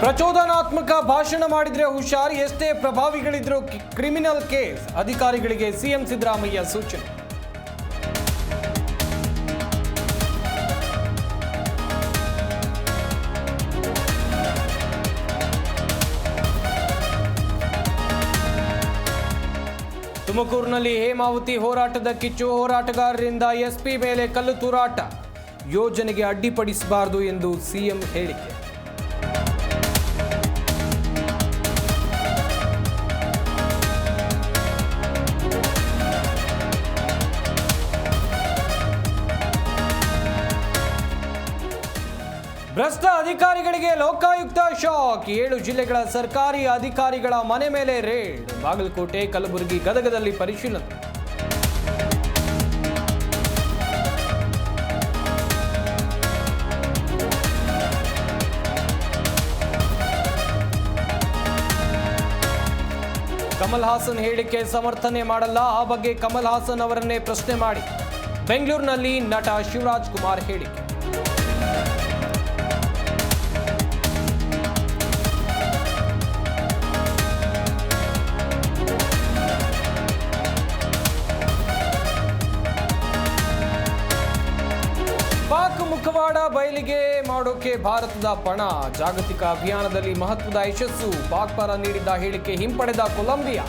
ಪ್ರಚೋದನಾತ್ಮಕ ಭಾಷಣ ಮಾಡಿದ್ರೆ ಹುಷಾರ್, ಎಷ್ಟೇ ಪ್ರಭಾವಿಗಳಿದ್ರು ಕ್ರಿಮಿನಲ್ ಕೇಸ್. ಅಧಿಕಾರಿಗಳಿಗೆ ಸಿಎಂ ಸಿದ್ದರಾಮಯ್ಯ ಸೂಚನೆ. ತುಮಕೂರಿನಲ್ಲಿ ಹೇಮಾವತಿ ಹೋರಾಟದ ಕಿಚ್ಚು. ಹೋರಾಟಗಾರರಿಂದ ಎಸ್ಪಿ ಮೇಲೆ ಕಲ್ಲು ತೂರಾಟ. ಯೋಜನೆಗೆ ಅಡ್ಡಿಪಡಿಸಬಾರದು ಎಂದು ಸಿಎಂ ಹೇಳಿಕೆ. ಭ್ರಷ್ಟ ಅಧಿಕಾರಿಗಳಿಗೆ ಲೋಕಾಯುಕ್ತ ಶಾಕ್. 7 ಜಿಲ್ಲೆಗಳ ಸರ್ಕಾರಿ ಅಧಿಕಾರಿಗಳ ಮನೆ ಮೇಲೆ ರೇಡ್. ಬಾಗಲಕೋಟೆ, ಕಲಬುರಗಿ, ಗದಗದಲ್ಲಿ ಪರಿಶೀಲನೆ. ಕಮಲ್ ಹಾಸನ್ ಹೇಳಿಕೆ ಸಮರ್ಥನೆ ಮಾಡಲ್ಲ. ಆ ಬಗ್ಗೆ ಕಮಲ್ ಹಾಸನ್ ಅವರನ್ನೇ ಪ್ರಶ್ನೆ ಮಾಡಿ. ಬೆಂಗಳೂರಿನಲ್ಲಿ ನಟ ಶಿವರಾಜ್ ಕುಮಾರ್ ಹೇಳಿಕೆ. ಪಾಕ್ ಮುಖವಾಡ ಬಯಲಿಗೆ ಮಾಡೋಕೆ ಭಾರತದ ಪಣ. ಜಾಗತಿಕ ಅಭಿಯಾನದಲ್ಲಿ ಮಹತ್ವದ ಯಶಸ್ಸು. ಪಾಕ್ ಪರ ನೀಡಿದ್ದ ಹೇಳಿಕೆ ಹಿಂಪಡೆದ ಕೊಲಂಬಿಯಾ.